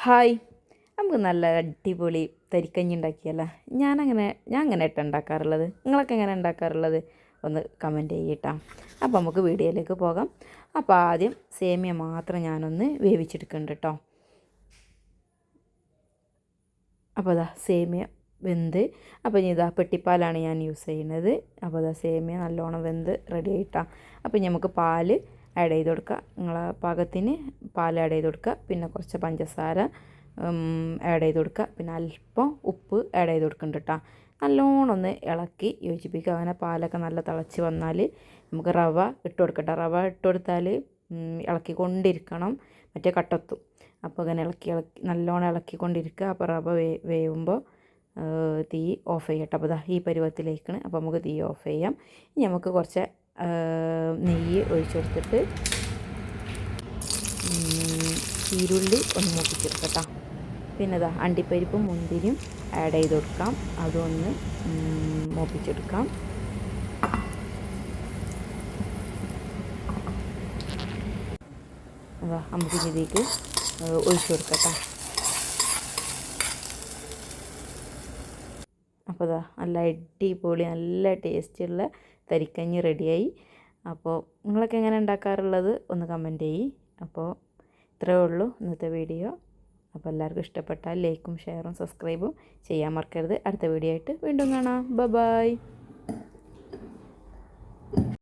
Hi, നമുക്ക് നല്ല അടിപൊളി തരിക്കഞ്ഞി ഉണ്ടാക്കിയല്ലോ. ഞാൻ അങ്ങനെ ഇട്ട് ഉണ്ടാക്കാറുള്ളത്. നിങ്ങളൊക്കെ എങ്ങനെ ഉണ്ടാക്കാറുള്ളത് ഒന്ന് കമൻറ്റ് ചെയ്യട്ടോ. അപ്പോൾ നമുക്ക് വീഡിയോയിലേക്ക് പോകാം. അപ്പോൾ ആദ്യം സേമിയ മാത്രം ഞാനൊന്ന് വേവിച്ചെടുക്കുന്നുണ്ട് കേട്ടോ. അപ്പോൾ അതാ സേമിയ വെന്ത്, അപ്പോൾ ഇതാ പെട്ടിപ്പാലാണ് ഞാൻ യൂസ് ചെയ്യുന്നത്. അപ്പോൾ അതാ സേമിയ നല്ലോണം വെന്ത് റെഡി ആയിട്ടാണ്. അപ്പോൾ നമുക്ക് പാല് ആഡ് ചെയ്ത് കൊടുക്കുക. നിങ്ങളെ പാകത്തിന് പാൽ ആഡ് ചെയ്ത് കൊടുക്കുക. പിന്നെ കുറച്ച് പഞ്ചസാര ആഡ് ചെയ്ത് കൊടുക്കുക. പിന്നെ അല്പം ഉപ്പ് ആഡ് ചെയ്ത് കൊടുക്കുന്നുണ്ട് കേട്ടോ. നല്ലോണം ഒന്ന് ഇളക്കി യോജിപ്പിക്കുക. അങ്ങനെ പാലൊക്കെ നല്ല തിളച്ച് വന്നാൽ നമുക്ക് റവ ഇട്ട് കൊടുക്കട്ടെ. റവ ഇട്ട് കൊടുത്താൽ ഇളക്കിക്കൊണ്ടിരിക്കണം, മറ്റേ കട്ടത്തും. അപ്പോൾ അങ്ങനെ ഇളക്കി നല്ലോണം ഇളക്കിക്കൊണ്ടിരിക്കുക. അപ്പോൾ റവ വേവുമ്പോൾ തീ ഓഫ് ചെയ്യട്ടെ. അപ്പോൾ ഈ പരുവത്തിലേക്കാണ്. അപ്പോൾ നമുക്ക് തീ ഓഫ് ചെയ്യാം. ഇനി നമുക്ക് കുറച്ച് നെയ്യ് ഒഴിച്ചു കൊടുത്തിട്ട് ചീരുള്ളി ഒന്ന് മൂപ്പിച്ചെടുക്കട്ടോ. പിന്നെ അണ്ടിപ്പരിപ്പും മുന്തിരിയും ആഡ് ചെയ്ത് കൊടുക്കാം. അതൊന്ന് മൂപ്പിച്ചെടുക്കാം. നമുക്ക് ഇതിലേക്ക് ഒഴിച്ചു കൊടുക്കട്ടോ. അപ്പോൾ നല്ല അടിപൊളി നല്ല ടേസ്റ്റുള്ള തരിക്കഞ്ഞി റെഡിയായി. അപ്പോൾ നിങ്ങളൊക്കെ എങ്ങനെ ഉണ്ടാക്കാറുള്ളത് ഒന്ന് കമൻറ്റ് ചെയ്യ്. അപ്പോൾ ഇത്രയേ ഉള്ളൂ ഇന്നത്തെ വീഡിയോ. അപ്പോൾ എല്ലാവർക്കും ഇഷ്ടപ്പെട്ടാൽ ലൈക്കും ഷെയറും സബ്സ്ക്രൈബും ചെയ്യാൻ മറക്കരുത്. അടുത്ത വീഡിയോ ആയിട്ട് വീണ്ടും കാണാം. ബൈ.